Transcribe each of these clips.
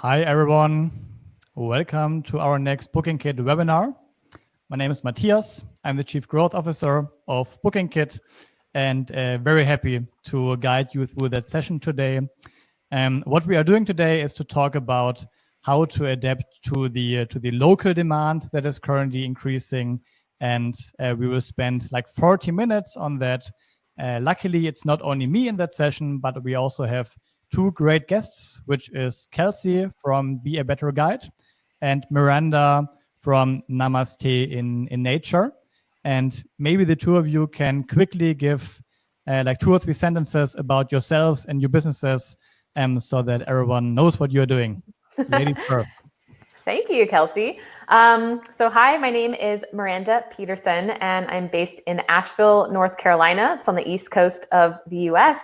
Hi, everyone. Welcome to our next bookingkit webinar. My name is Matthias. I'm the Chief Growth Officer of bookingkit and very happy to guide you through that session today. What we are doing today is to talk about how to adapt to the local demand that is currently increasing, and we will spend like 40 minutes on that. Luckily, it's not only me in that session, but we also have two great guests, which is Kelsey from Be a Better Guide and Miranda from Namaste in Nature. And maybe the two of you can quickly give like 2 or 3 sentences about yourselves and your businesses, so that everyone knows what you're doing. Lady first. Thank you, Kelsey. So hi, my name is Miranda Peterson, and I'm based in Asheville, North Carolina. It's on the East Coast of the US.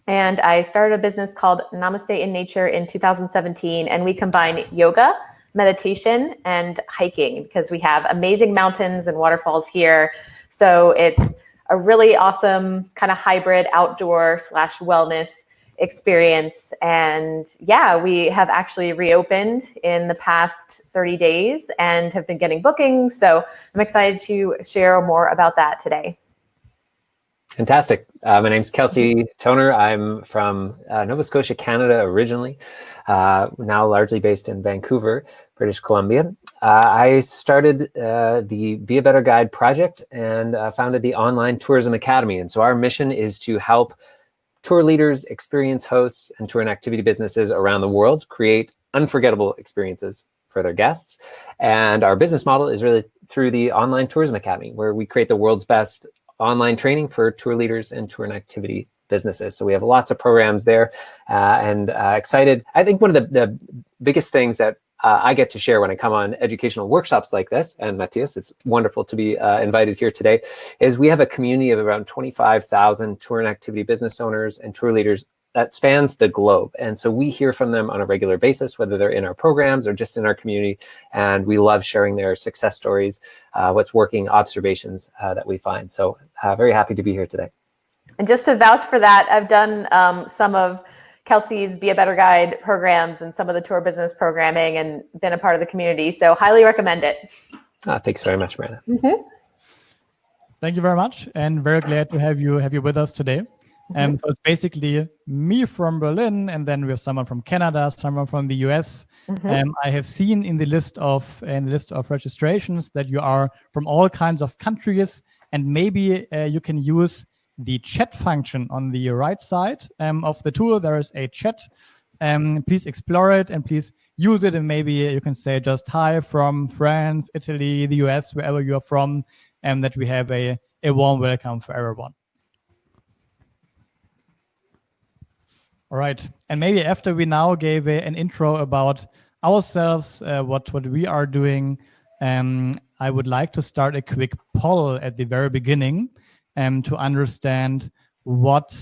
And I started a business called Namaste in Nature in 2017, and we combine yoga, meditation, and hiking because we have amazing mountains and waterfalls here. So it's a really awesome kind of hybrid outdoor / wellness experience. And yeah, we have actually reopened in the past 30 days and have been getting bookings. So I'm excited to share more about that today. Fantastic. My name's Kelsey Tonner. I'm from Nova Scotia, Canada originally, now largely based in Vancouver, British Columbia. I started the Be a Better Guide project and founded the Online Tourism Academy. And so our mission is to help tour leaders, experience hosts, and tour and activity businesses around the world create unforgettable experiences for their guests. And our business model is really through the Online Tourism Academy, where we create the world's best online training for tour leaders and tour and activity businesses. So we have lots of programs there and excited. I think one of the biggest things that I get to share when I come on educational workshops like this, and Matthias, it's wonderful to be invited here today, is we have a community of around 25,000 tour and activity business owners and tour leaders that spans the globe. And so we hear from them on a regular basis, whether they're in our programs or just in our community. And we love sharing their success stories, what's working, observations that we find. So very happy to be here today. And just to vouch for that, I've done some of Kelsey's Be a Better Guide programs and some of the tour business programming and been a part of the community. So highly recommend it. Thanks very much, Miranda. Mm-hmm. Thank you very much, and very glad to have you with us today. So it's basically me from Berlin, and then we have someone from Canada, someone from the US. I have seen in the list of registrations that you are from all kinds of countries, and maybe you can use the chat function on the right side of the tool. There is a chat. Please explore it and please use it, and maybe you can say just hi from France, Italy, the US, wherever you are from, and that we have a warm welcome for everyone. All right, and maybe after we now gave an intro about ourselves, what we are doing, I would like to start a quick poll at the very beginning to understand what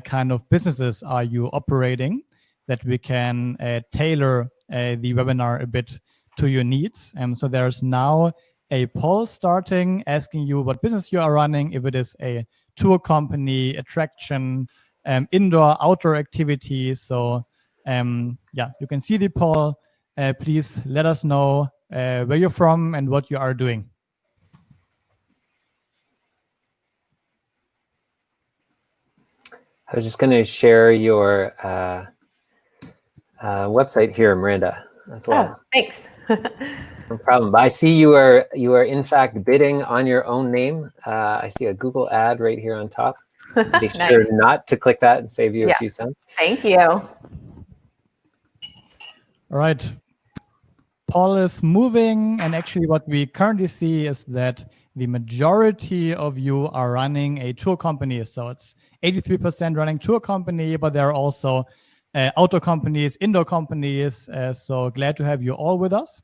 kind of businesses are you operating, that we can tailor the webinar a bit to your needs. So there's now a poll starting asking you what business you are running, if it is a tour company, attraction, indoor, outdoor activities. So yeah, you can see the poll. Please let us know where you're from and what you are doing. I was just going to share your website here, Miranda, as well. Oh, thanks. No problem. I see you are in fact bidding on your own name. I see a Google ad right here on top. Be sure Nice. not to click that and save you a few cents. Thank you. All right. Poll is moving, and actually what we currently see is that the majority of you are running a tour company. So it's 83% running tour company, but there are also outdoor companies, indoor companies. So glad to have you all with us.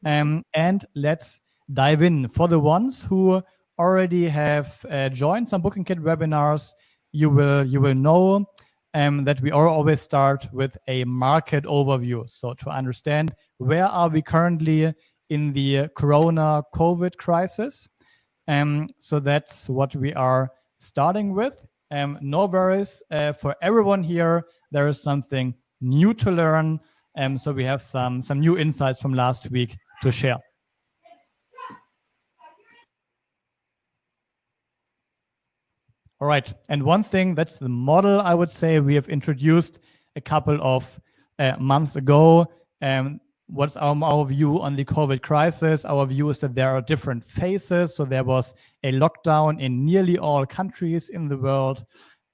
And let's dive in. For the ones who already have joined some bookingkit webinars, you will know that we always start with a market overview. So to understand where are we currently in the Corona COVID crisis. So that's what we are starting with. No worries, for everyone here, there is something new to learn. So we have some new insights from last week to share. All right, and one thing, that's the model I would say we have introduced a couple of months ago. What's our view on the COVID crisis? Our view is that there are different phases. So there was a lockdown in nearly all countries in the world.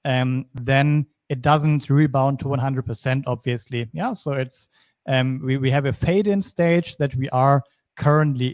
Then it doesn't rebound to 100%, obviously. Yeah, so it's we have a fade-in stage that we are currently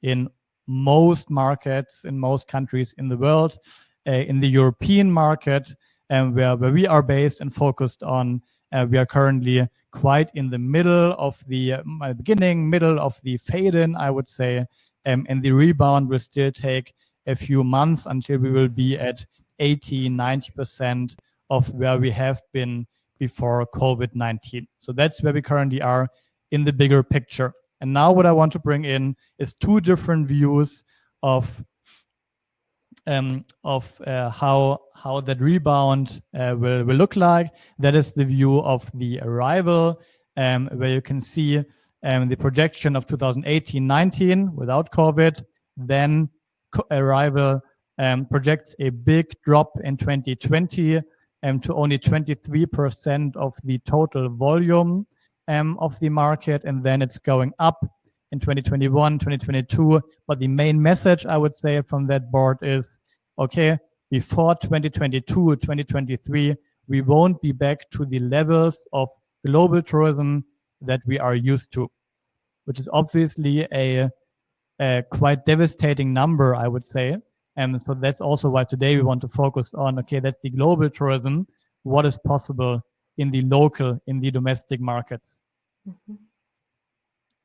in most markets, in most countries in the world. In the European market, where we are based and focused on, we are currently quite in the middle of the middle of the fade-in, I would say, and the rebound will still take a few months until we will be at 80-90% of where we have been before COVID-19. So that's where we currently are in the bigger picture. And now what I want to bring in is two different views of how that rebound will look like. That is the view of the arrival, where you can see the projection of 2018-19 without COVID. Then arrival projects a big drop in 2020 to only 23% of the total volume of the market, and then it's going up in 2021, 2022. But the main message I would say from that board is, okay, before 2022, 2023, we won't be back to the levels of global tourism that we are used to, which is obviously a quite devastating number, I would say. And so that's also why today we want to focus on, okay, that's the global tourism. What is possible in the local, in the domestic markets? Mm-hmm.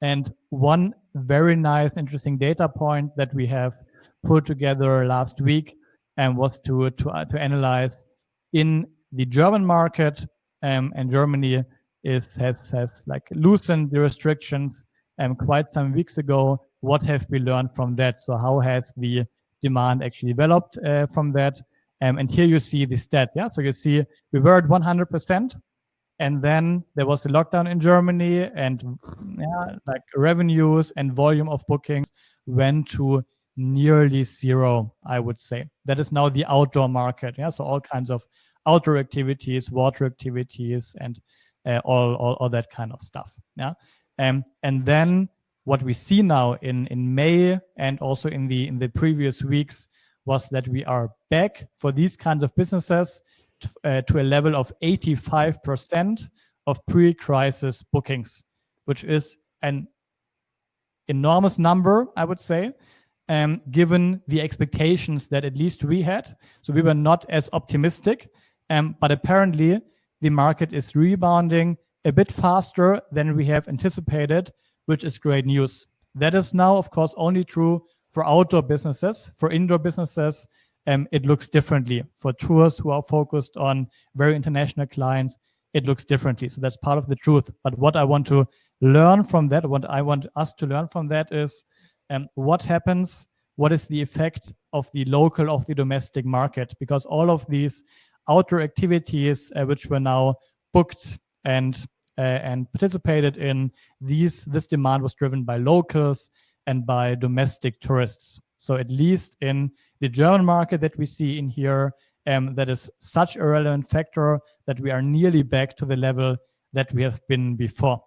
And one very nice, interesting data point that we have put together last week was to analyze in the German market, and Germany has like loosened the restrictions quite some weeks ago. What have we learned from that? So how has the demand actually developed from that? And here you see the stat. Yeah, so you see we were at 100%. And then there was the lockdown in Germany, and like revenues and volume of bookings went to nearly zero, I would say. That is now the outdoor market. Yeah, so all kinds of outdoor activities, water activities, and all that kind of stuff. Yeah, and then what we see now in May and also in the previous weeks was that we are back for these kinds of businesses to a level of 85% of pre-crisis bookings, which is an enormous number, I would say, given the expectations that at least we had. So we were not as optimistic, but apparently the market is rebounding a bit faster than we have anticipated, which is great news. That is now, of course, only true for outdoor businesses. For indoor businesses, it looks differently. For tours who are focused on very international clients, it looks differently. So that's part of the truth. But what I want to learn from that, what I want us to learn from that is what happens, what is the effect of the local, of the domestic market? Because all of these outdoor activities which were now booked and participated in, this demand was driven by locals and by domestic tourists. So at least in the German market that we see in here, that is such a relevant factor that we are nearly back to the level that we have been before.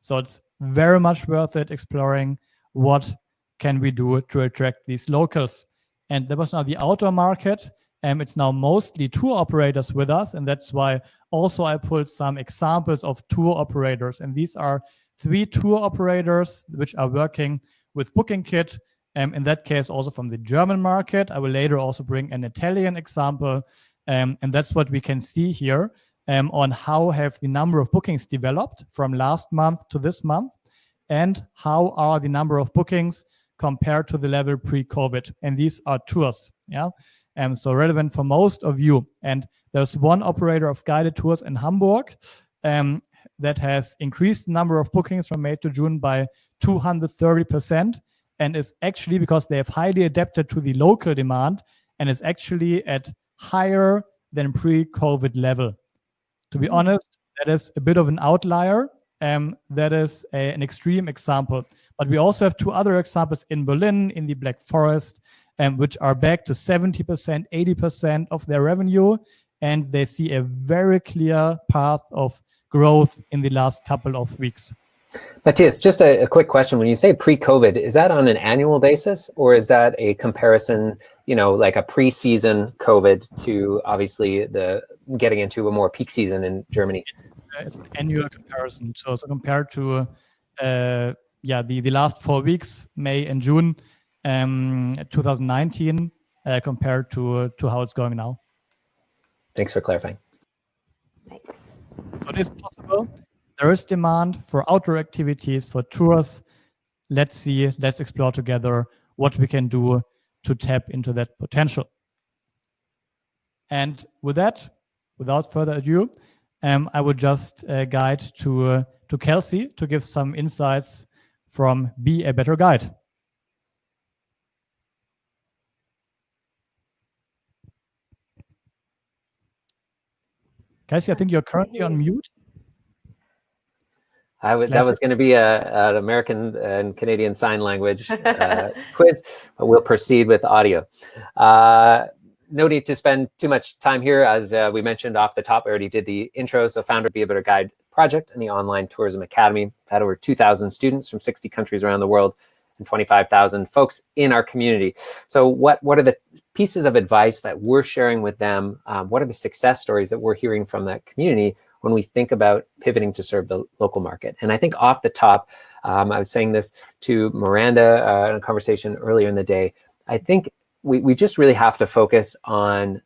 So it's very much worth it exploring what can we do to attract these locals. And that was now the outdoor market. It's now mostly tour operators with us, and that's why also I pulled some examples of tour operators. And these are 3 tour operators which are working with BookingKit. In that case, also from the German market. I will later also bring an Italian example. And that's what we can see here on how have the number of bookings developed from last month to this month, and how are the number of bookings compared to the level pre-COVID. And these are tours. Yeah. So relevant for most of you. And there's one operator of guided tours in Hamburg that has increased the number of bookings from May to June by 230%. And is actually, because they have highly adapted to the local demand, and is actually at higher than pre-COVID level. To be honest, that is a bit of an outlier. That is an extreme example. But we also have two other examples in Berlin, in the Black Forest, which are back to 70%, 80% of their revenue. And they see a very clear path of growth in the last couple of weeks. Matthias, just a quick question. When you say pre-COVID, is that on an annual basis, or is that a comparison, like a pre-season COVID to obviously the getting into a more peak season in Germany? It's an annual comparison. So compared to the last 4 weeks, May and June 2019, compared to how it's going now. Thanks for clarifying. Nice. So it is possible. There is demand for outdoor activities, for tours. Let's explore together what we can do to tap into that potential. And with that, without further ado, I would just guide to Kelsey to give some insights from Be a Better Guide. Kelsey, I think you're currently on mute. That was going to be an American and Canadian Sign Language quiz, but we'll proceed with audio. No need to spend too much time here. As we mentioned off the top, I already did the intro. So founder of Be a Better Guide project and the Online Tourism Academy. We've had over 2,000 students from 60 countries around the world and 25,000 folks in our community. So what are the pieces of advice that we're sharing with them? What are the success stories that we're hearing from that community when we think about pivoting to serve the local market? And I think off the top, I was saying this to Miranda in a conversation earlier in the day, I think we just really have to focus on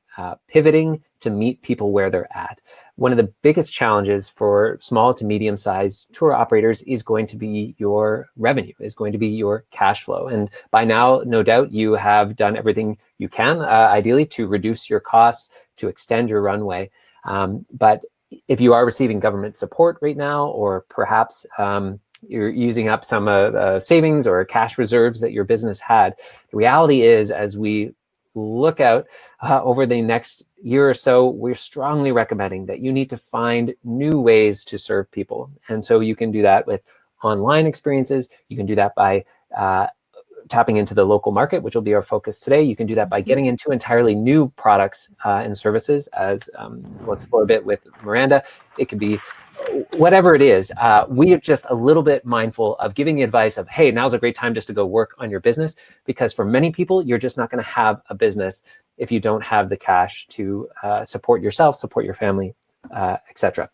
pivoting to meet people where they're at. One of the biggest challenges for small to medium-sized tour operators is going to be your revenue, is going to be your cash flow. And by now, no doubt, you have done everything you can, ideally, to reduce your costs, to extend your runway. But if you are receiving government support right now, or perhaps you're using up some savings or cash reserves that your business had, the reality is, as we look out over the next year or so, we're strongly recommending that you need to find new ways to serve people. And so you can do that with online experiences. You can do that by tapping into the local market, which will be our focus today. You can do that by getting into entirely new products and services, as we'll explore a bit with Miranda. It could be whatever it is. We are just a little bit mindful of giving the advice of, hey, now's a great time just to go work on your business, because for many people, you're just not going to have a business if you don't have the cash to support yourself, support your family, etc.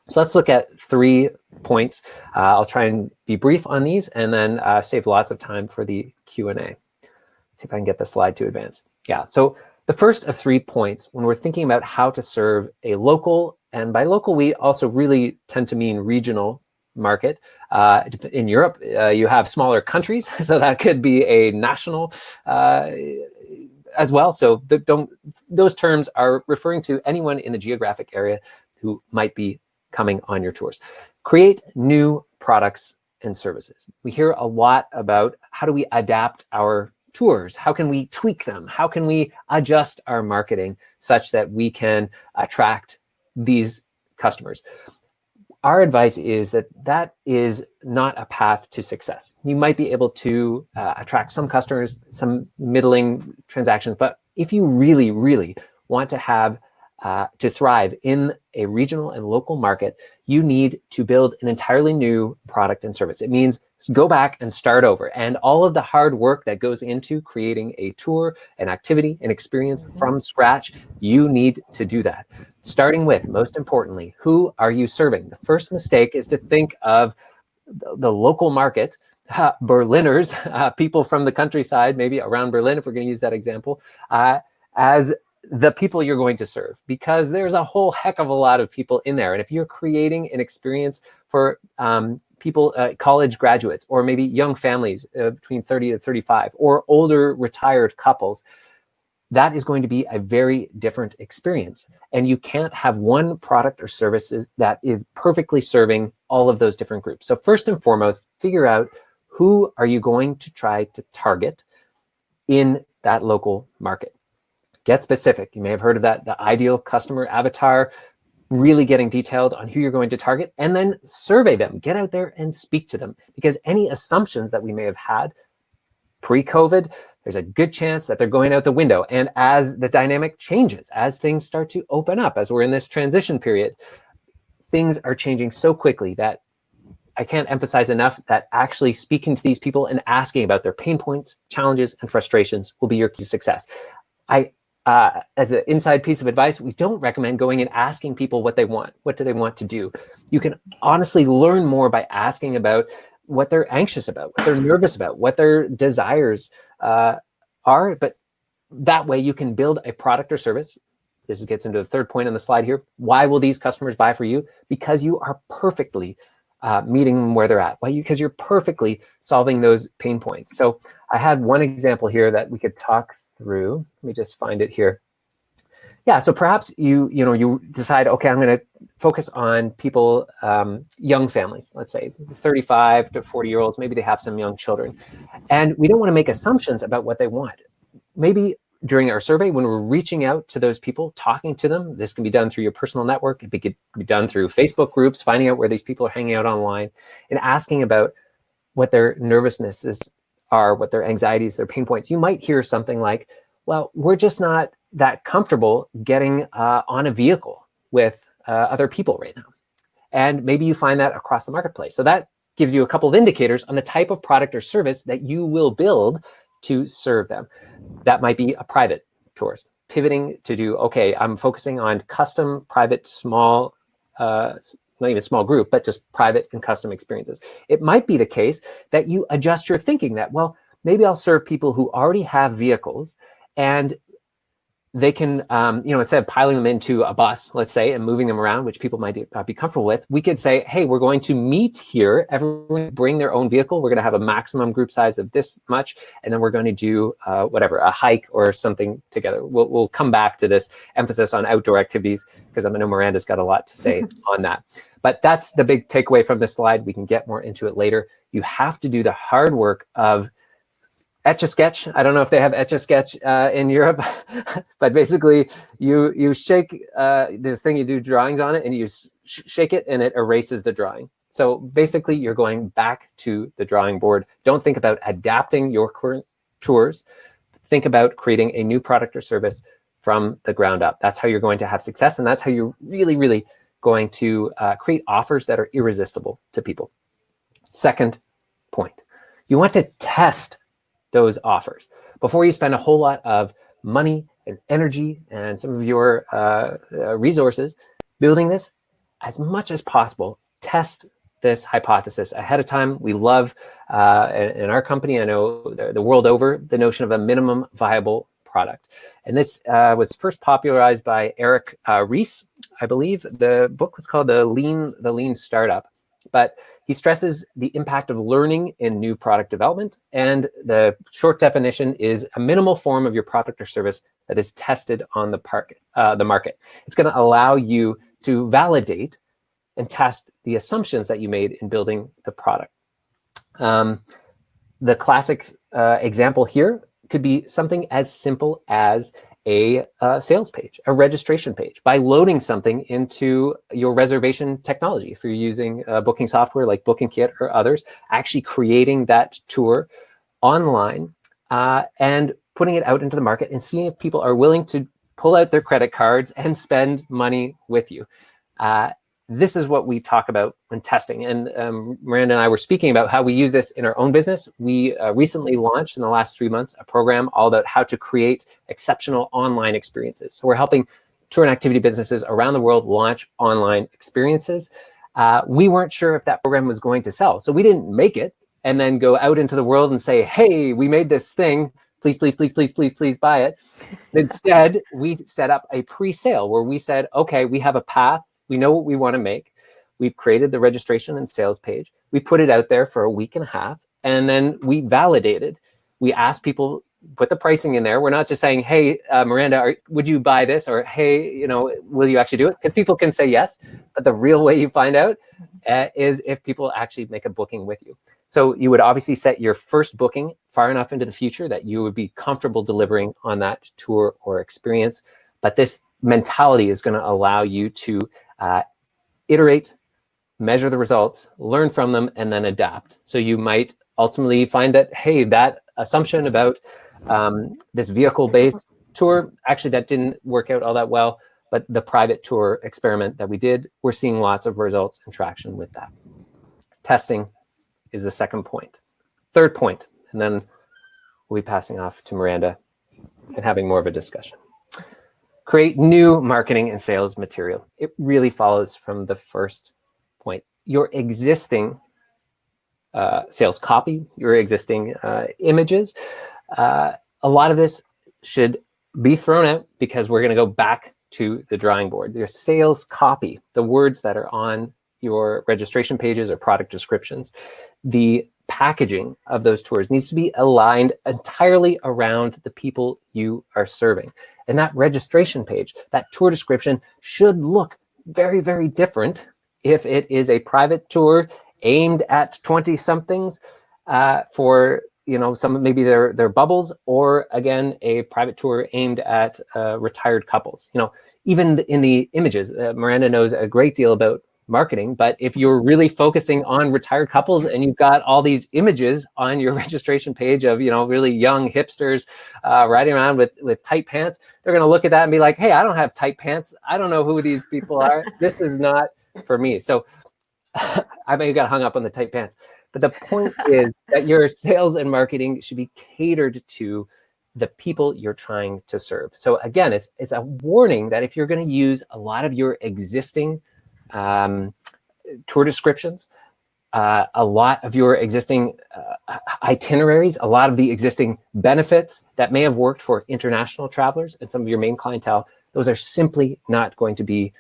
So let's look at 3 points. I'll try and be brief on these and then save lots of time for the Q&A. See if I can get the slide to advance. Yeah, so the first of 3 points, when we're thinking about how to serve a local, and by local, we also really tend to mean regional market. In Europe, you have smaller countries, so that could be a national as well. So those terms are referring to anyone in the geographic area who might be coming on your tours. Create new products and services. We hear a lot about how do we adapt our tours? How can we tweak them? How can we adjust our marketing such that we can attract these customers? Our advice is that that is not a path to success. You might be able to attract some customers, some middling transactions, but if you really, really want to have to thrive in a regional and local market, you need to build an entirely new product and service. It means go back and start over. And all of the hard work that goes into creating a tour, an activity, an experience from scratch, you need to do that. Starting with, most importantly, who are you serving? The first mistake is to think of the local market, Berliners, people from the countryside, maybe around Berlin, if we're going to use that example, as the people you're going to serve, because there's a whole heck of a lot of people in there. And if you're creating an experience for people, college graduates, or maybe young families between 30 to 35, or older retired couples, that is going to be a very different experience. And you can't have one product or services that is perfectly serving all of those different groups. So first and foremost, figure out who are you going to try to target in that local market. Get specific. You may have heard of that, the ideal customer avatar. really getting detailed on who you're going to target, and then survey them. Get out there and speak to them, because any assumptions that we may have had pre-COVID, there's a good chance that they're going out the window. And as the dynamic changes, as things start to open up, as we're in this transition period, things are changing so quickly that I can't emphasize enough that actually speaking to these people and asking about their pain points, challenges, and frustrations will be your key to success. As an inside piece of advice, we don't recommend going and asking people what they want. What do they want to do? You can honestly learn more by asking about what they're anxious about, what they're nervous about, what their desires are. But that way you can build a product or service. This gets into the third point on the slide here. Why will these customers buy for you? Because you are perfectly meeting them where they're at. Why? Because you're perfectly solving those pain points. So I had one example here that we could talk through. Let me just find it here. Yeah, so perhaps you decide, okay, I'm going to focus on people, young families, let's say 35 to 40-year-olds, maybe they have some young children. And we don't want to make assumptions about what they want. Maybe during our survey, when we're reaching out to those people, talking to them, this can be done through your personal network. It could be done through Facebook groups, finding out where these people are hanging out online, and asking about what their nervousnesses are, what their anxieties, their pain points. You might hear something like, well, we're just not that comfortable getting on a vehicle with other people right now. And maybe you find that across the marketplace. So that gives you a couple of indicators on the type of product or service that you will build to serve them. That might be a private tours, pivoting to do, okay, I'm focusing on custom, private, small, not even small group, but just private and custom experiences. It might be the case that you adjust your thinking that, well, maybe I'll serve people who already have vehicles, and they can, instead of piling them into a bus, let's say, and moving them around, which people might not be comfortable with, we could say, hey, we're going to meet here. Everyone bring their own vehicle. We're going to have a maximum group size of this much, and then we're going to do a hike or something together. We'll come back to this emphasis on outdoor activities, because I know Miranda's got a lot to say on that. But that's the big takeaway from this slide. We can get more into it later. You have to do the hard work of Etch-a-Sketch. I don't know if they have Etch-a-Sketch in Europe, but basically you shake this thing, you do drawings on it, and you shake it and it erases the drawing. So basically you're going back to the drawing board. Don't think about adapting your current tours. Think about creating a new product or service from the ground up. That's how you're going to have success, and that's how you're really, really going to create offers that are irresistible to people. Second point, you want to test those offers before you spend a whole lot of money and energy and some of your resources building this. As much as possible, test this hypothesis ahead of time. We love in our company, I know the world over, the notion of a minimum viable product. And this was first popularized by Eric Ries, I believe. The book was called The Lean Startup. But he stresses the impact of learning in new product development. And the short definition is a minimal form of your product or service that is tested on the market. It's going to allow you to validate and test the assumptions that you made in building the product. The classic example here could be something as simple as a sales page, a registration page, by loading something into your reservation technology. If you're using booking software like bookingkit or others, actually creating that tour online and putting it out into the market and seeing if people are willing to pull out their credit cards and spend money with you. This is what we talk about when testing. And Miranda and I were speaking about how we use this in our own business. We recently launched in the last 3 months a program all about how to create exceptional online experiences. So we're helping tour and activity businesses around the world launch online experiences. We weren't sure if that program was going to sell. So we didn't make it and then go out into the world and say, hey, we made this thing. Please, please, please, please, please, please buy it. Instead, we set up a pre-sale where we said, okay, we have a path. We know what we want to make. We've created the registration and sales page. We put it out there for a week and a half, and then we validated. We asked people, put the pricing in there. We're not just saying, hey, Miranda, would you buy this? Or, hey, will you actually do it? Because people can say yes, but the real way you find out is if people actually make a booking with you. So you would obviously set your first booking far enough into the future that you would be comfortable delivering on that tour or experience. But this mentality is going to allow you to iterate, measure the results, learn from them, and then adapt. So you might ultimately find that, hey, that assumption about this vehicle-based tour, actually that didn't work out all that well, but the private tour experiment that we did, we're seeing lots of results and traction with that. Testing is the second point. Third point, and then we'll be passing off to Miranda and having more of a discussion. Create new marketing and sales material. It really follows from the first point. Your existing sales copy, your existing images, a lot of this should be thrown out because we're going to go back to the drawing board. Your sales copy, the words that are on your registration pages or product descriptions, the packaging of those tours needs to be aligned entirely around the people you are serving. And that registration page, that tour description should look very, very different if it is a private tour aimed at 20-somethings for, you know, some maybe their bubbles, or again, a private tour aimed at retired couples. You know, even in the images, Miranda knows a great deal about marketing, but if you're really focusing on retired couples and you've got all these images on your registration page of, you know, really young hipsters riding around with tight pants, they're going to look at that and be like, hey, I don't have tight pants. I don't know who these people are. This is not for me. So I may have got hung up on the tight pants. But the point is that your sales and marketing should be catered to the people you're trying to serve. So again, it's a warning that if you're going to use a lot of your existing tour descriptions, a lot of your existing itineraries, a lot of the existing benefits that may have worked for international travelers and some of your main clientele, those are simply not going to be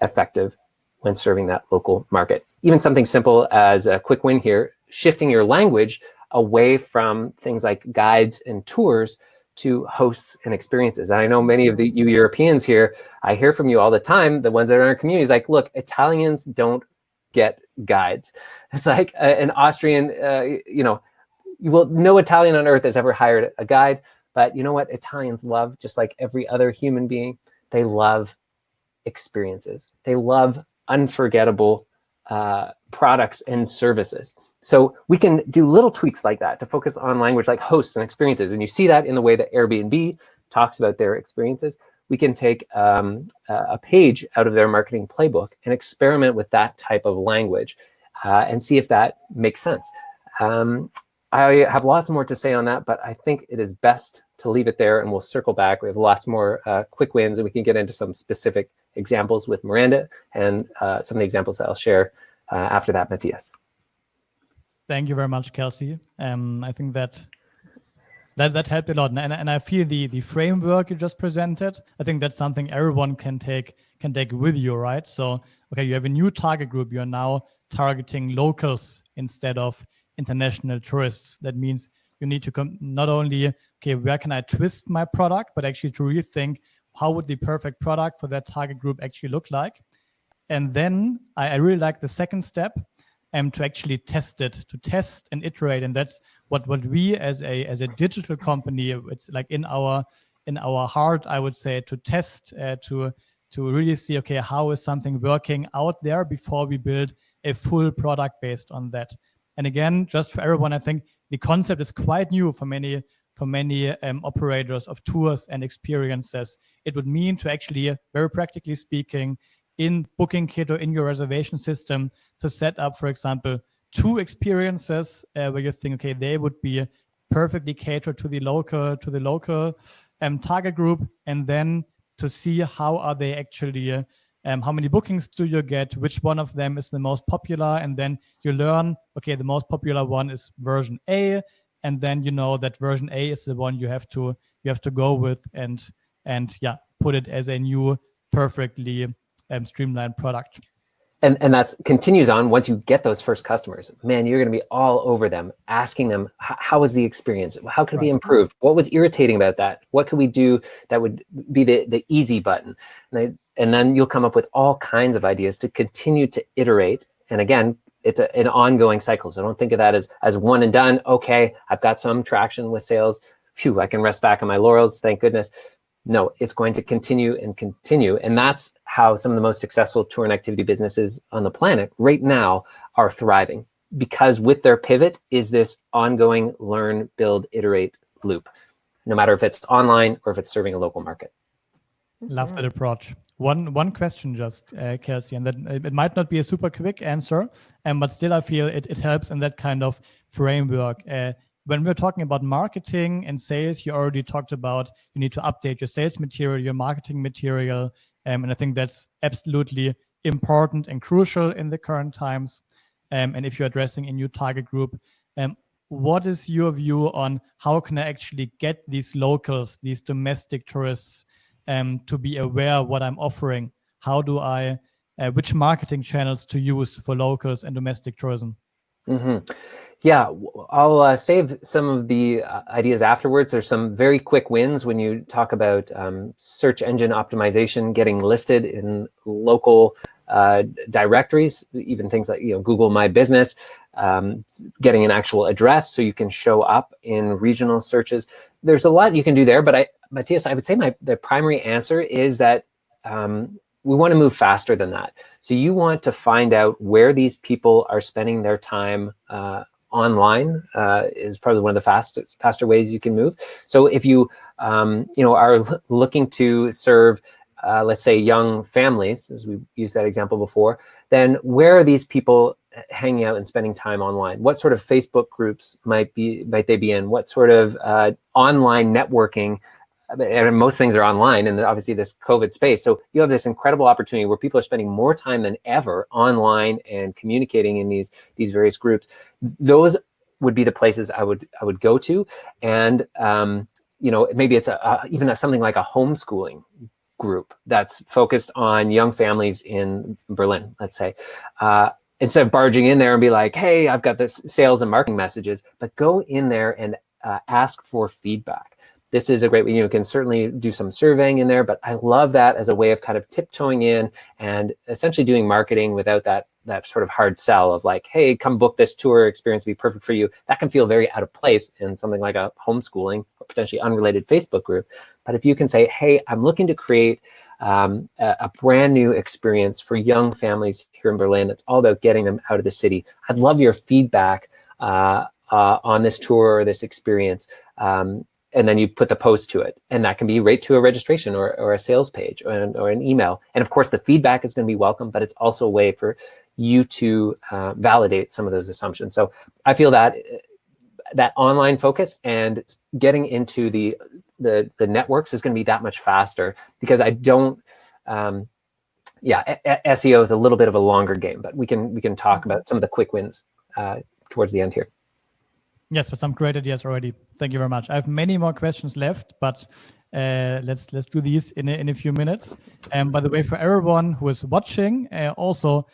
effective when serving that local market. Even something simple as a quick win here, shifting your language away from things like guides and tours to hosts and experiences. And I know many of you Europeans here, I hear from you all the time, the ones that are in our communities, like, look, Italians don't get guides. It's like an Austrian, you know, no Italian on earth has ever hired a guide, but you know what Italians love, just like every other human being, they love experiences. They love unforgettable products and services. So we can do little tweaks like that to focus on language like hosts and experiences. And you see that in the way that Airbnb talks about their experiences. We can take a page out of their marketing playbook and experiment with that type of language and see if that makes sense. I have lots more to say on that, but I think it is best to leave it there, and we'll circle back. We have lots more quick wins, and we can get into some specific examples with Miranda and some of the examples that I'll share after that, Matthias. Thank you very much, Kelsey. I think that helped a lot, and I feel the framework you just presented, I think that's something everyone can take with you, right? So, okay, you have a new target group. You're now targeting locals instead of international tourists. That means you need to not only, okay, where can I twist my product, but actually to rethink how would the perfect product for that target group actually look like. And then I really like the second step, to actually test it, to test and iterate. And that's what we as a digital company, it's like in our heart, I would say, to test, to really see, okay, how is something working out there before we build a full product based on that. And again, just for everyone, I think the concept is quite new for many operators of tours and experiences. It would mean to actually, very practically speaking, in BookingKit or in your reservation system, to set up, for example, 2 experiences where you think, okay, they would be perfectly catered to the local target group, and then to see how are they actually, how many bookings do you get, which one of them is the most popular, and then you learn, okay, the most popular one is version A, and then you know that version A is the one you have to go with and yeah, put it as a new perfectly streamlined product. And that continues on once you get those first customers. Man, you're going to be all over them, asking them, how was the experience? How could it be improved? What was irritating about that? What could we do that would be the easy button? And then you'll come up with all kinds of ideas to continue to iterate. And again, it's an ongoing cycle. So don't think of that as one and done. Okay, I've got some traction with sales. Phew, I can rest back on my laurels. Thank goodness. No, it's going to continue and continue. And that's how some of the most successful tour and activity businesses on the planet right now are thriving, because with their pivot is this ongoing learn, build, iterate loop, no matter if it's online or if it's serving a local market. Love that approach. One question just, Kelsey, and that it might not be a super quick answer, but still I feel it helps in that kind of framework. When we're talking about marketing and sales, you already talked about you need to update your sales material, your marketing material, and I think that's absolutely important and crucial in the current times. And if you're addressing a new target group, what is your view on how can I actually get these locals, these domestic tourists, to be aware of what I'm offering? How do I, which marketing channels to use for locals and domestic tourism? Mm-hmm. Yeah, I'll save some of the ideas afterwards. There's some very quick wins when you talk about search engine optimization, getting listed in local directories, even things like Google My Business, getting an actual address so you can show up in regional searches. There's a lot you can do there, but Matthias, I would say the primary answer is that we want to move faster than that. So you want to find out where these people are spending their time online is probably one of the faster ways you can move. So if you are looking to serve, let's say, young families, as we used that example before, then where are these people hanging out and spending time online? What sort of Facebook groups might they be in? What sort of online networking? And most things are online, and obviously this COVID space. So you have this incredible opportunity where people are spending more time than ever online and communicating in these various groups. Those would be the places I would go to, and maybe it's even something like a homeschooling group that's focused on young families in Berlin, let's say. Instead of barging in there and be like, hey, I've got this sales and marketing messages, but go in there and ask for feedback. This is a great way. You can certainly do some surveying in there, but I love that as a way of kind of tiptoeing in and essentially doing marketing without that sort of hard sell of like, hey, come book this tour experience, be perfect for you. That can feel very out of place in something like a homeschooling or potentially unrelated Facebook group. But if you can say, hey, I'm looking to create a brand new experience for young families here in Berlin. It's all about getting them out of the city. I'd love your feedback on this tour or this experience. And then you put the post to it, and that can be right to a registration or a sales page or an email. And of course, the feedback is going to be welcome, but it's also a way for you to validate some of those assumptions. So I feel that online focus and getting into the networks is going to be that much faster, because I don't. SEO is a little bit of a longer game, but we can talk about some of the quick wins towards the end here. Yes, but some great ideas already. Thank you very much. I have many more questions left, but let's do these in a few minutes. By the way, for everyone who is watching, also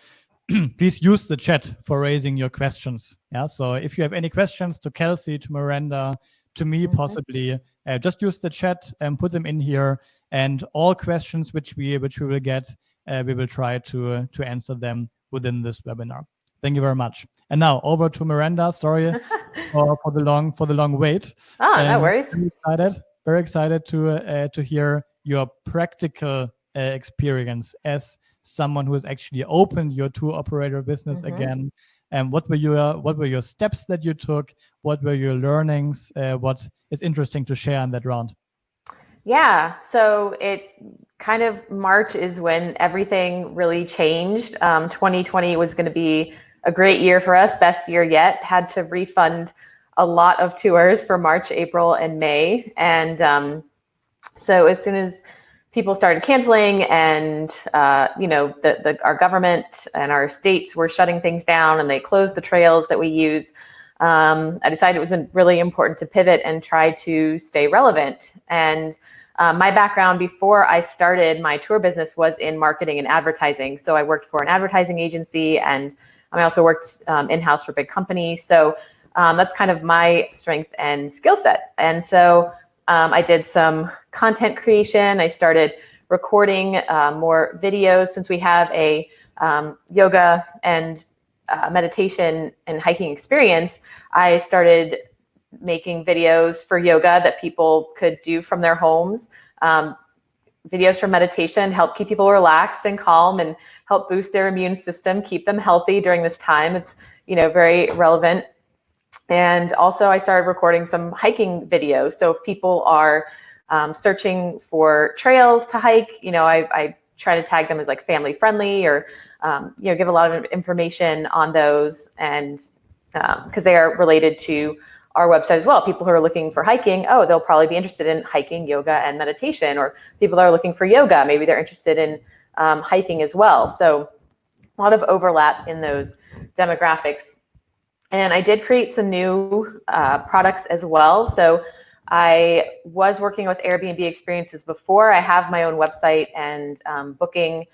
please use the chat for raising your questions. Yeah. So if you have any questions to Kelsey, to Miranda, to me possibly, just use the chat and put them in here. And all questions which we will get, we will try to answer them within this webinar. Thank you very much. And now over to Miranda. Sorry for the long wait. No worries. Very excited to hear your practical experience as someone who has actually opened your tour operator business again. And what were your steps that you took? What were your learnings? What is interesting to share in that round? Yeah, so March is when everything really changed. 2020 was going to be a great year for us, best year yet. Had to refund a lot of tours for March, April, and May. And so as soon as people started canceling and, our government and our states were shutting things down and they closed the trails that we use, I decided it was really important to pivot and try to stay relevant. And my background before I started my tour business was in marketing and advertising. So I worked for an advertising agency, and I also worked in-house for big companies. So that's kind of my strength and skill set. And so I did some content creation. I started recording more videos. Since we have a yoga and meditation and hiking experience, I started making videos for yoga that people could do from their homes. Videos from meditation help keep people relaxed and calm and help boost their immune system, keep them healthy during this time. It's, very relevant. And also I started recording some hiking videos. So if people are searching for trails to hike, I try to tag them as like family friendly or, give a lot of information on those, and because they are related to our website as well. People who are looking for hiking, they'll probably be interested in hiking, yoga, and meditation. Or people that are looking for yoga, maybe they're interested in hiking as well. So a lot of overlap in those demographics. And I did create some new products as well. So I was working with Airbnb experiences before. I have my own website and booking,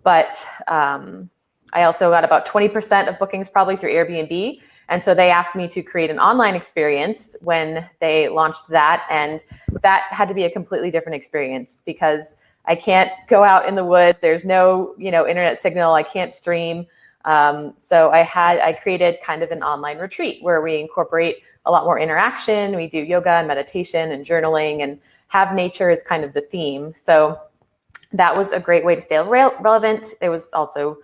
but I also got about 20% of bookings probably through Airbnb. And so they asked me to create an online experience when they launched that. And that had to be a completely different experience because I can't go out in the woods. There's no, internet signal. I can't stream. So I created kind of an online retreat where we incorporate a lot more interaction. We do yoga and meditation and journaling and have nature as kind of the theme. So that was a great way to stay relevant. It was also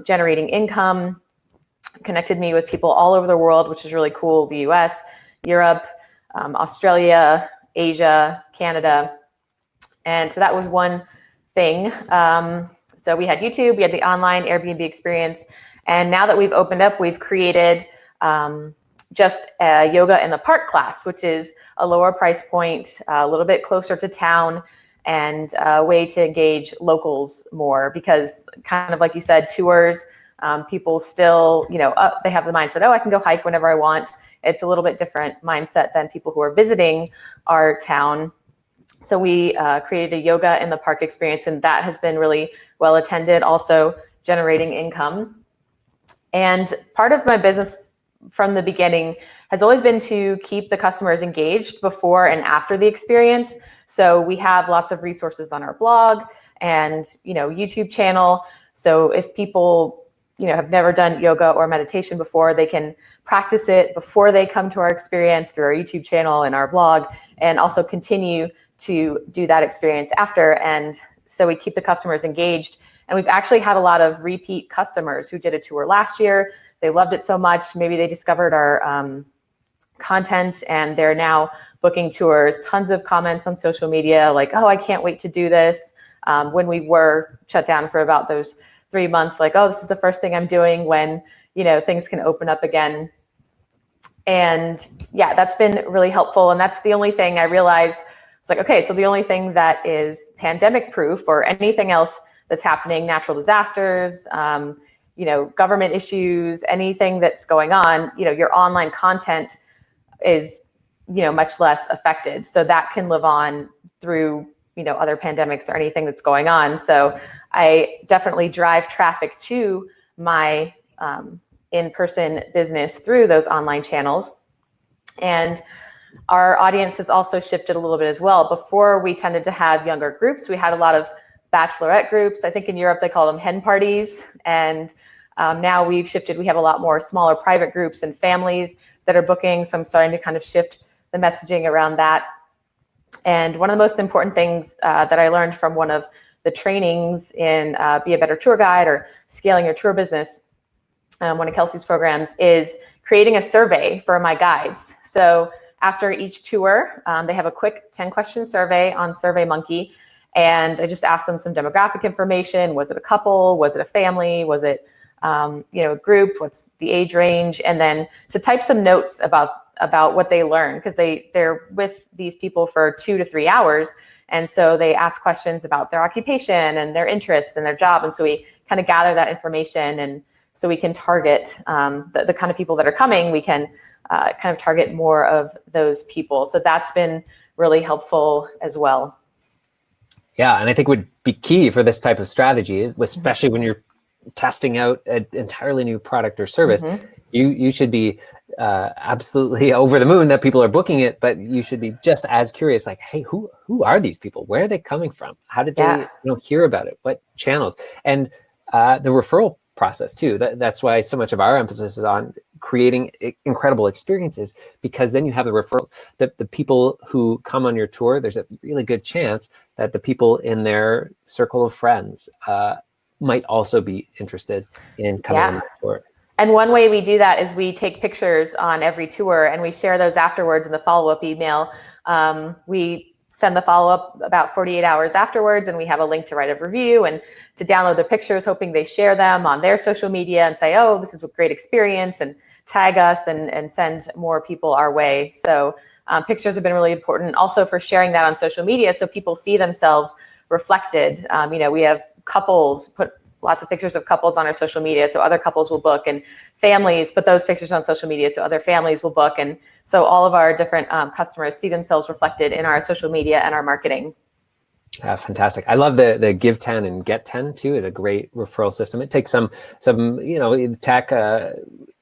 generating income, connected me with people all over the world, which is really cool. The US, Europe, Australia, Asia, Canada. And so that was one thing. So we had YouTube, we had the online Airbnb experience. And now that we've opened up, we've created just a yoga in the park class, which is a lower price point, a little bit closer to town, and a way to engage locals more because kind of like you said, tours, people still, they have the mindset, I can go hike whenever I want. It's a little bit different mindset than people who are visiting our town. So we created a yoga in the park experience, and that has been really well attended, also generating income. And part of my business from the beginning has always been to keep the customers engaged before and after the experience. So we have lots of resources on our blog and, YouTube channel. So if people, have never done yoga or meditation before, they can practice it before they come to our experience through our YouTube channel and our blog, and also continue to do that experience after. And so we keep the customers engaged. And we've actually had a lot of repeat customers who did a tour last year. They loved it so much. Maybe they discovered our content and they're now booking tours. Tons of comments on social media like, I can't wait to do this. When we were shut down for about those 3 months, like, this is the first thing I'm doing when, things can open up again. And yeah, that's been really helpful. And that's the only thing I realized. It's like, okay, so the only thing that is pandemic proof or anything else that's happening, natural disasters, government issues, anything that's going on, your online content is, much less affected. So that can live on through, other pandemics or anything that's going on. So I definitely drive traffic to my in-person business through those online channels. And our audience has also shifted a little bit as well. Before, we tended to have younger groups. We had a lot of bachelorette groups. I think in Europe, they call them hen parties. And now we've shifted. We have a lot more smaller private groups and families that are booking. So I'm starting to kind of shift the messaging around that. And one of the most important things that I learned from one of the trainings in Be a Better Tour Guide or Scaling Your Tour Business, one of Kelsey's programs, is creating a survey for my guides. So after each tour, they have a quick 10-question survey on SurveyMonkey. And I just asked them some demographic information. Was it a couple? Was it a family? Was it a group? What's the age range? And then to type some notes about what they learned, because they're with these people for 2 to 3 hours. And so they ask questions about their occupation and their interests and their job. And so we kind of gather that information, and so we can target the kind of people that are coming. We can kind of target more of those people. So that's been really helpful as well. Yeah, and I think would be key for this type of strategy, especially when you're testing out an entirely new product or service. Mm-hmm. You should be absolutely over the moon that people are booking it, but you should be just as curious, like, hey, who are these people? Where are they coming from? How did they hear about it? What channels? And the referral process too. That's why so much of our emphasis is on creating incredible experiences, because then you have the referrals. The people who come on your tour, there's a really good chance that the people in their circle of friends might also be interested in coming on the tour. And one way we do that is we take pictures on every tour and we share those afterwards in the follow-up email. We send the follow-up about 48 hours afterwards, and we have a link to write a review and to download the pictures, hoping they share them on their social media and say, oh, this is a great experience, and tag us and send more people our way. So pictures have been really important also for sharing that on social media so people see themselves reflected. We have couples put lots of pictures of couples on our social media, so other couples will book, and families put those pictures on social media, so other families will book. And so all of our different customers see themselves reflected in our social media and our marketing. Fantastic. I love the give 10 and get 10 too, is a great referral system. It takes some tech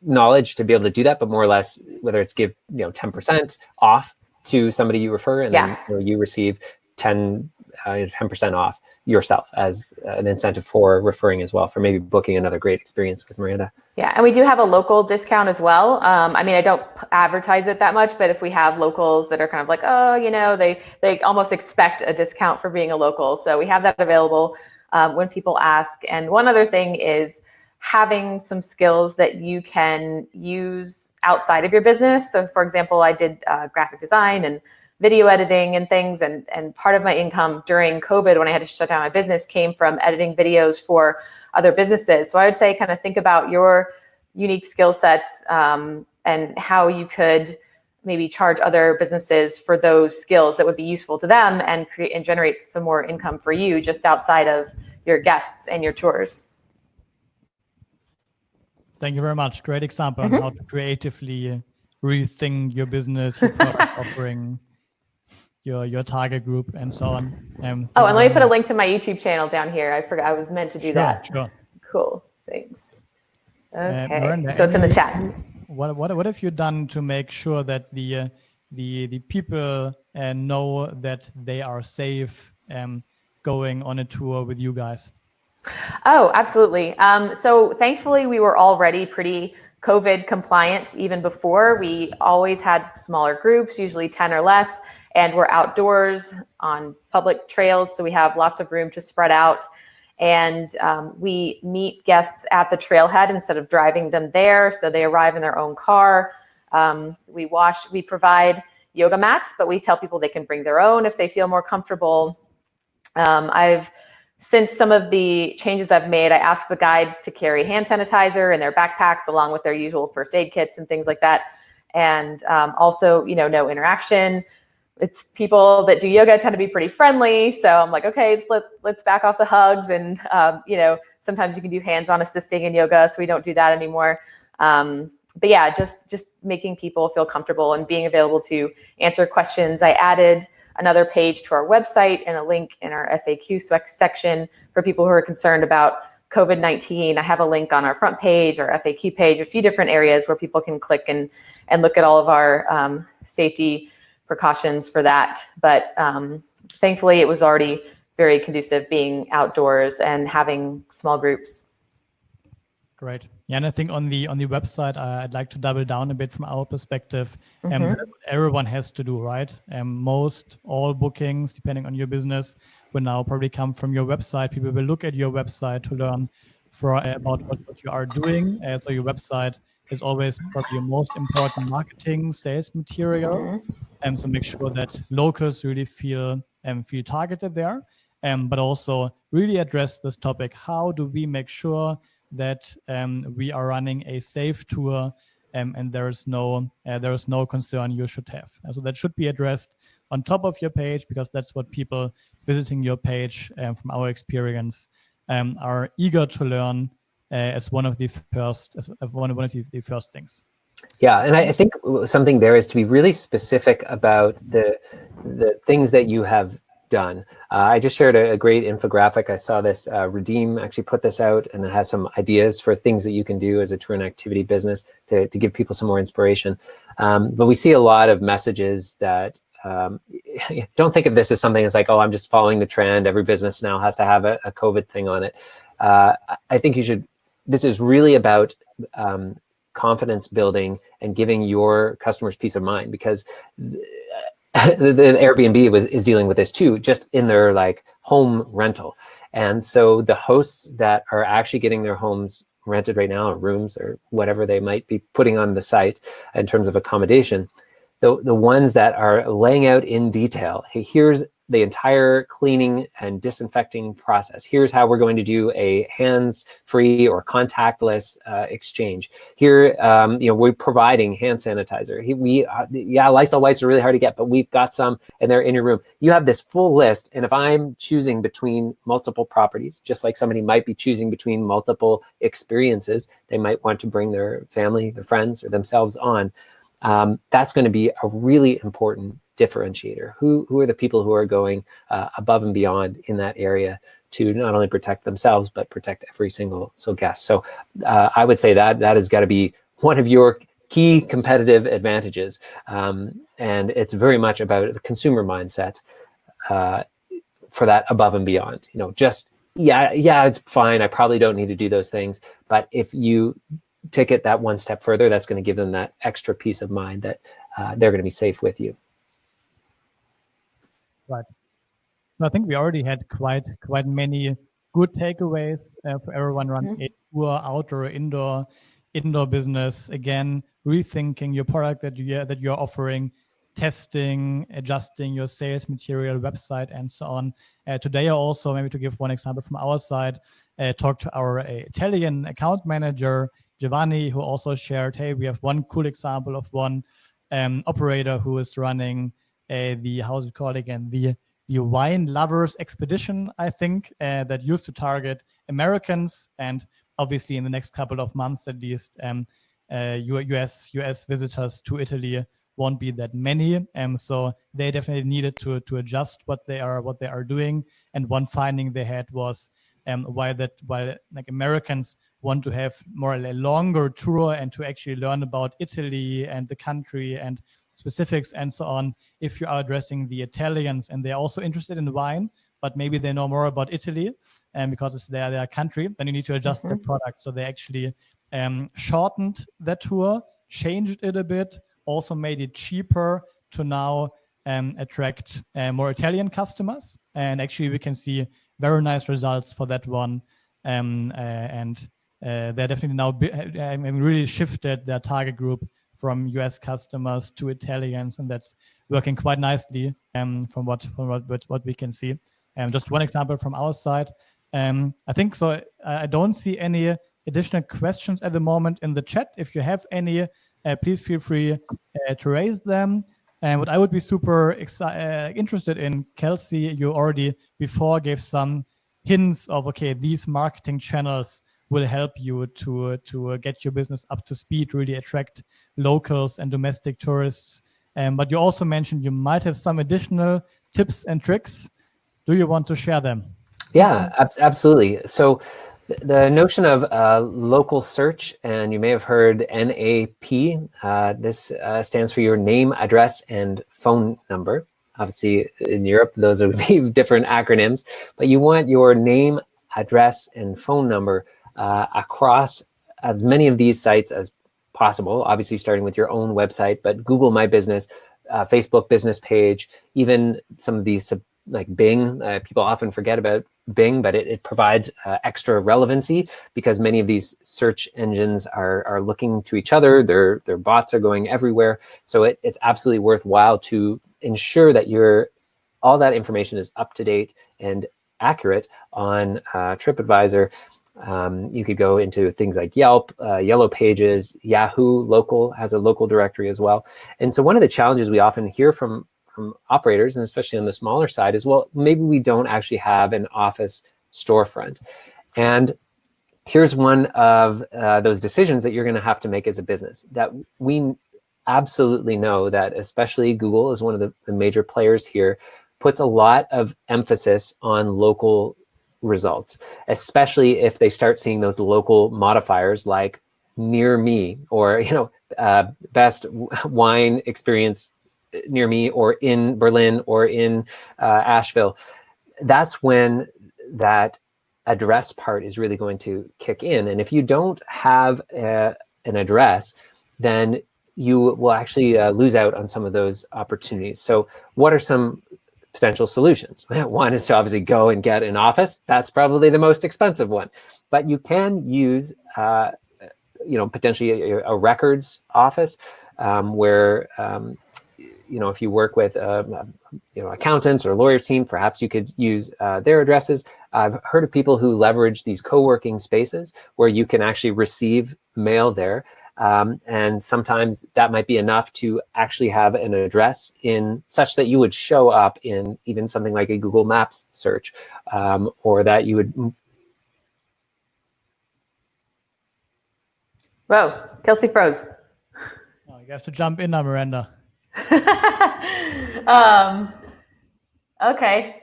knowledge to be able to do that, but more or less, whether it's give 10% off to somebody you refer, and then you receive 10% off yourself as an incentive for referring as well, for maybe booking another great experience with Miranda. Yeah, and we do have a local discount as well. I don't advertise it that much, but if we have locals that are kind of like, they almost expect a discount for being a local. So we have that available when people ask. And one other thing is having some skills that you can use outside of your business. So for example, I did graphic design and video editing and things. And part of my income during COVID, when I had to shut down my business, came from editing videos for other businesses. So I would say kind of think about your unique skill sets and how you could maybe charge other businesses for those skills that would be useful to them and create and generate some more income for you just outside of your guests and your tours. Thank you very much. Great example on how to creatively rethink your business, your product offering, your target group, and so on. And let me put a link to my YouTube channel down here. I forgot I was meant to do that. Sure. Cool. Thanks. Okay. Miranda, so it's in the chat. What have you done to make sure that the people know that they are safe going on a tour with you guys? Oh, absolutely. So thankfully, we were already pretty COVID compliant even before. We always had smaller groups, usually 10 or less, and we're outdoors on public trails, so we have lots of room to spread out. And we meet guests at the trailhead instead of driving them there, so they arrive in their own car. We provide yoga mats, but we tell people they can bring their own if they feel more comfortable. Since some of the changes I've made, I asked the guides to carry hand sanitizer in their backpacks along with their usual first aid kits and things like that. And also, no interaction. It's people that do yoga tend to be pretty friendly. So I'm like, okay, let's back off the hugs. And, sometimes you can do hands-on assisting in yoga, so we don't do that anymore. But yeah, just making people feel comfortable and being available to answer questions. I added another page to our website and a link in our FAQ section for people who are concerned about COVID-19. I have a link on our front page, our FAQ page, a few different areas where people can click and look at all of our safety precautions for that. But thankfully, it was already very conducive being outdoors and having small groups. Great. Yeah, and I think on the website, I'd like to double down a bit from our perspective. That's what everyone has to do, right? All bookings, depending on your business, will now probably come from your website. People will look at your website to learn about what you are doing. So your website is always probably your most important marketing sales material. So make sure that locals really feel targeted there, but also really address this topic. How do we make sure that we are running a safe tour and there is no concern you should have? So that should be addressed on top of your page, because that's what people visiting your page, from our experience, are eager to learn as one of the first things. Yeah, and I think something there is to be really specific about the things that you have done. I just shared a great infographic. I saw this, Redeem actually put this out, and it has some ideas for things that you can do as a tour and activity business to give people some more inspiration. But we see a lot of messages that don't think of this as something that's like, oh, I'm just following the trend. Every business now has to have a COVID thing on it. I think this is really about confidence building and giving your customers peace of mind, because the Airbnb is dealing with this too, just in their like home rental. And so the hosts that are actually getting their homes rented right now, or rooms or whatever they might be putting on the site in terms of accommodation, the ones that are laying out in detail, hey, here's the entire cleaning and disinfecting process. Here's how we're going to do a hands-free or contactless exchange. Here, we're providing hand sanitizer. Lysol wipes are really hard to get, but we've got some, and they're in your room. You have this full list, and if I'm choosing between multiple properties, just like somebody might be choosing between multiple experiences, they might want to bring their family, their friends, or themselves on. That's going to be a really important differentiator. Who are the people who are going above and beyond in that area to not only protect themselves, but protect every single guest? So I would say that has got to be one of your key competitive advantages. And it's very much about the consumer mindset for that above and beyond. It's fine. I probably don't need to do those things. But if you take it that one step further, that's going to give them that extra peace of mind that they're going to be safe with you. Right. So I think we already had quite many good takeaways for everyone running a tour, outdoor, indoor business. Again, rethinking your product that you're offering, testing, adjusting your sales material, website, and so on. Today, also, maybe to give one example from our side, talked to our Italian account manager, Giovanni, who also shared, hey, we have one cool example of one operator who is running how's it called again? The Wine Lovers Expedition, I think, that used to target Americans, and obviously in the next couple of months at least, US visitors to Italy won't be that many. So they definitely needed to adjust what they are doing. And one finding they had was why like Americans want to have more a longer tour and to actually learn about Italy and the country and specifics and so on. If you are addressing the Italians and they're also interested in wine, but maybe they know more about Italy and because it's their country, then you need to adjust the product. So they actually shortened the tour, changed it a bit, also made it cheaper to now attract more Italian customers. And actually we can see very nice results for that one. They're definitely now really shifted their target group from US customers to Italians, and that's working quite nicely from what we can see. Just one example from our side. I think so. I don't see any additional questions at the moment in the chat. If you have any, please feel free to raise them. And what I would be super interested in, Kelsey, you already before gave some hints of, okay, these marketing channels will help you to get your business up to speed, really attract locals and domestic tourists. But you also mentioned you might have some additional tips and tricks. Do you want to share them? Yeah, absolutely. So the notion of local search, and you may have heard NAP, this stands for your name, address, and phone number. Obviously, in Europe, those would be different acronyms, but you want your name, address, and phone number across as many of these sites as possible, obviously starting with your own website, but Google My Business, Facebook business page, even some of these like Bing, people often forget about Bing, but it provides extra relevancy because many of these search engines are looking to each other. Their bots are going everywhere. So it's absolutely worthwhile to ensure that all that information is up to date and accurate on TripAdvisor. You could go into things like Yelp, Yellow Pages, Yahoo Local has a local directory as well. And so one of the challenges we often hear from operators, and especially on the smaller side, is, well, maybe we don't actually have an office storefront. And here's one of those decisions that you're going to have to make as a business, that we absolutely know that especially Google is one of the major players here, puts a lot of emphasis on local results, especially if they start seeing those local modifiers like near me, or best wine experience near me, or in Berlin, or in Asheville. That's when that address part is really going to kick in. And if you don't have an address, then you will actually lose out on some of those opportunities. So what are some potential solutions? One is to obviously go and get an office. That's probably the most expensive one. But you can use, potentially a records office where, if you work with, accountants or lawyer team, perhaps you could use their addresses. I've heard of people who leverage these co-working spaces where you can actually receive mail there. And sometimes that might be enough to actually have an address in such that you would show up in even something like a Google Maps search, or that you would. Whoa, Kelsey froze. Oh, you have to jump in now, Miranda. Okay.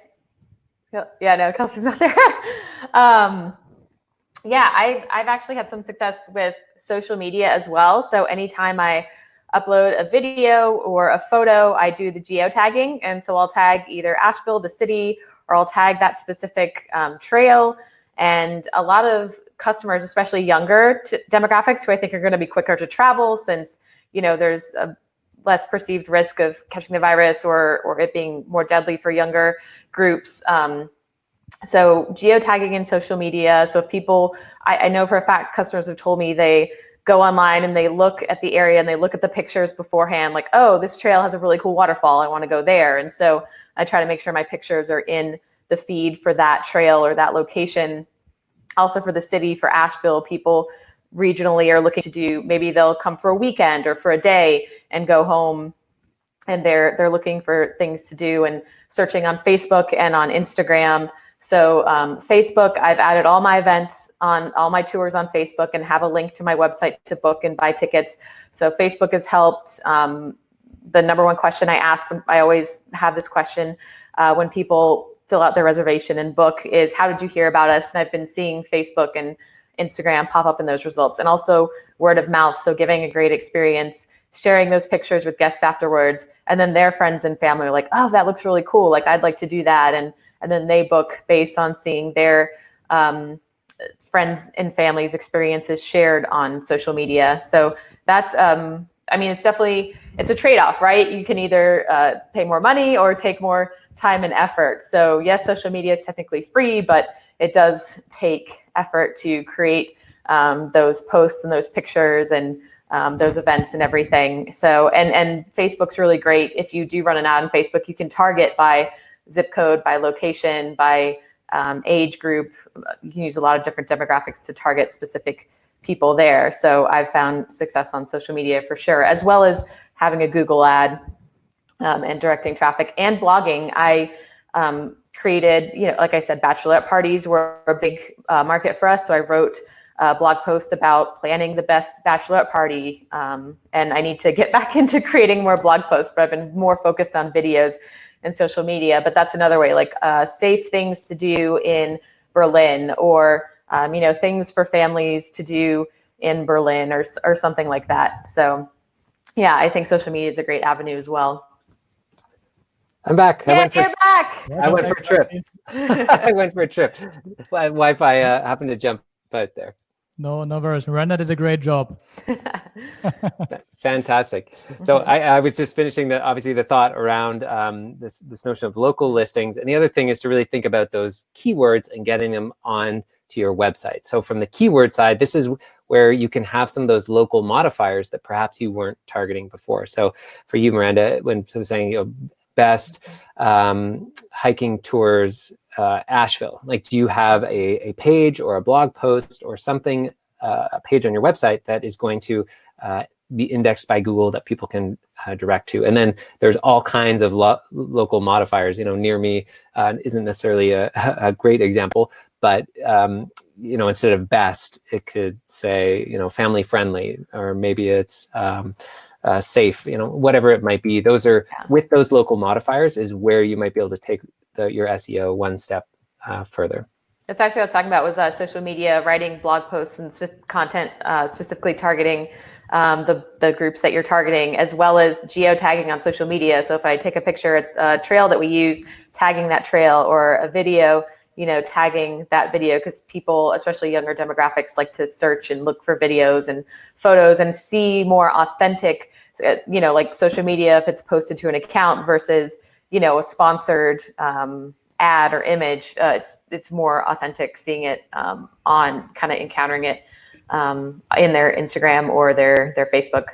Yeah, no, Kelsey's not there. Yeah, I've actually had some success with social media as well. So anytime I upload a video or a photo, I do the geotagging. And so I'll tag either Asheville, the city, or I'll tag that specific trail. And a lot of customers, especially younger demographics, who I think are going to be quicker to travel since, there's a less perceived risk of catching the virus or it being more deadly for younger groups. So geotagging in social media. So if people, I know for a fact, customers have told me they go online and they look at the area and they look at the pictures beforehand, like, oh, this trail has a really cool waterfall, I want to go there. And so I try to make sure my pictures are in the feed for that trail or that location. Also for the city, for Asheville, people regionally are looking to do, maybe they'll come for a weekend or for a day and go home, and they're looking for things to do and searching on Facebook and on Instagram. So Facebook, I've added all my events on all my tours on Facebook and have a link to my website to book and buy tickets. So Facebook has helped. The number one question I ask, I always have this question when people fill out their reservation and book, is how did you hear about us? And I've been seeing Facebook and Instagram pop up in those results, and also word of mouth. So giving a great experience, sharing those pictures with guests afterwards, and then their friends and family are like, oh, that looks really cool. Like, I'd like to do that. And then they book based on seeing their friends and families' experiences shared on social media. So that's, it's a trade-off, right? You can either pay more money or take more time and effort. So yes, social media is technically free, but it does take effort to create those posts and those pictures and those events and everything. So, and Facebook's really great. If you do run an ad on Facebook, you can target by zip code, by location, by age group. You can use a lot of different demographics to target specific people there. So I've found success on social media for sure, as well as having a Google ad and directing traffic and blogging. I created, like I said, bachelorette parties were a big market for us. So I wrote a blog post about planning the best bachelorette party. And I need to get back into creating more blog posts, but I've been more focused on videos and social media. But that's another way, like safe things to do in Berlin, or things for families to do in Berlin, or something like that. So yeah, I think social media is a great avenue as well. I'm back. Yeah, you're back. I went for a trip. I went for a trip. Wi-Fi happened to jump out there. No worries. Miranda did a great job. Fantastic. So I was just finishing the thought around this notion of local listings. And the other thing is to really think about those keywords and getting them on to your website. So from the keyword side, this is where you can have some of those local modifiers that perhaps you weren't targeting before. So for you, Miranda, when I was saying, best hiking tours, Asheville, like, do you have a page or a blog post or something, a page on your website that is going to be indexed by Google that people can direct to? And then there's all kinds of local modifiers. Near me isn't necessarily a great example, but instead of best, it could say family friendly, or maybe it's safe, whatever it might be. Those are, with those local modifiers, is where you might be able to take your SEO one step further. That's actually what I was talking about, was social media, writing blog posts and content specifically targeting the groups that you're targeting, as well as geotagging on social media. So if I take a picture at a trail that we use, tagging that trail, or a video tagging that video, because people, especially younger demographics, like to search and look for videos and photos and see more authentic, like social media, if it's posted to an account versus, a sponsored ad or image, it's more authentic seeing it on kind of encountering it in their Instagram or their Facebook.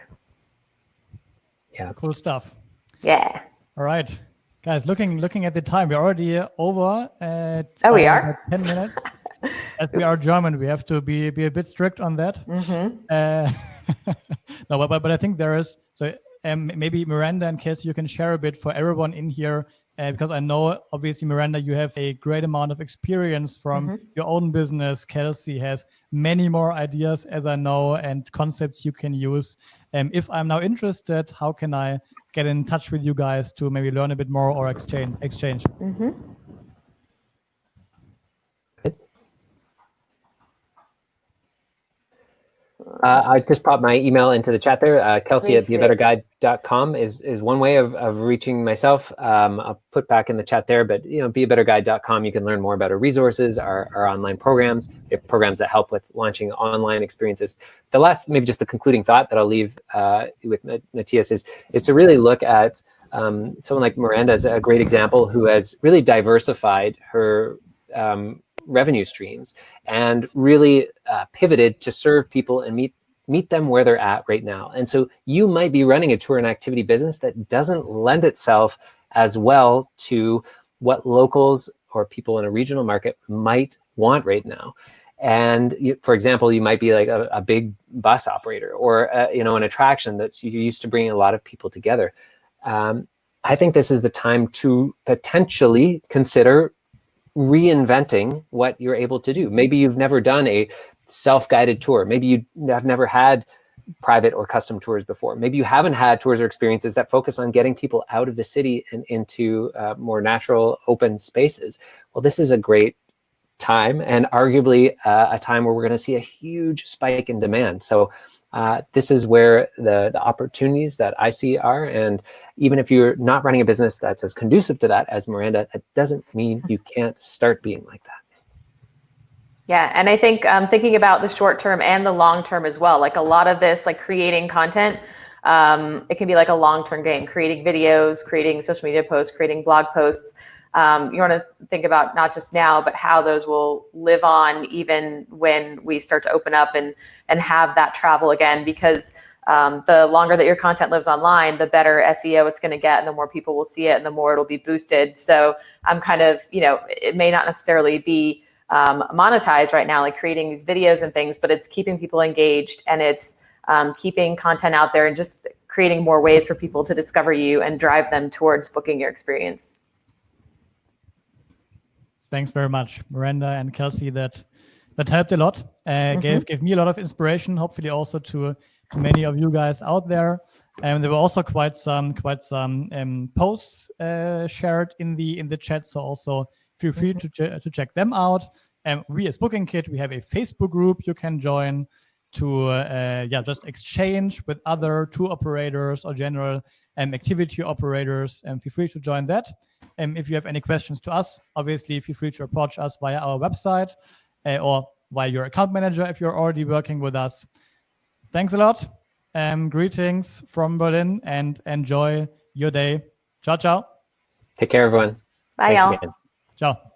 Yeah. Cool stuff. Yeah. All right. Guys, looking at the time, we're already over at we are 10 minutes. As we are German, we have to be a bit strict on that. No, but I think there is, so maybe Miranda and Kelsey, you can share a bit for everyone in here, because I know, obviously, Miranda, you have a great amount of experience from your own business. Kelsey has many more ideas, as I know, and concepts you can use. If I'm now interested, how can I get in touch with you guys to maybe learn a bit more or exchange? I just popped my email into the chat there. Kelsey at beabetterguide.com is one way of reaching myself. I'll put back in the chat there, but beabetterguide.com, you can learn more about our resources, our online programs. We have programs that help with launching online experiences. The last, maybe just the concluding thought that I'll leave with Matthias is to really look at someone like Miranda as a great example who has really diversified her revenue streams and really pivoted to serve people and meet them where they're at right now. And so you might be running a tour and activity business that doesn't lend itself as well to what locals or people in a regional market might want right now. And for example, you might be like a big bus operator or an attraction that's used to bringing a lot of people together. I think this is the time to potentially consider reinventing what you're able to do. Maybe you've never done a self-guided tour. Maybe you have never had private or custom tours before. Maybe you haven't had tours or experiences that focus on getting people out of the city and into more natural open spaces. Well, this is a great time and arguably a time where we're going to see a huge spike in demand. So this is where the opportunities that I see are. And even if you're not running a business that's as conducive to that as Miranda, that doesn't mean you can't start being like that. Yeah, and I think thinking about the short term and the long term as well, like a lot of this, like creating content, it can be like a long-term game, creating videos, creating social media posts, creating blog posts. You want to think about not just now, but how those will live on even when we start to open up and have that travel again, because the longer that your content lives online, the better SEO it's going to get and the more people will see it and the more it'll be boosted. So I'm kind of, it may not necessarily be monetized right now, like creating these videos and things, but it's keeping people engaged and it's keeping content out there and just creating more ways for people to discover you and drive them towards booking your experience. Thanks very much, Miranda and Kelsey. That helped a lot. Gave me a lot of inspiration. Hopefully, also to many of you guys out there. There were also quite some posts shared in the chat. So also feel free to check them out. We as BookingKit, we have a Facebook group you can join to just exchange with other tour operators or general activity operators. Feel free to join that. If you have any questions to us, obviously feel free to approach us via our website or via your account manager if you're already working with us. Thanks a lot. Greetings from Berlin and enjoy your day. Ciao, ciao. Take care, everyone. Bye, y'all. Ciao.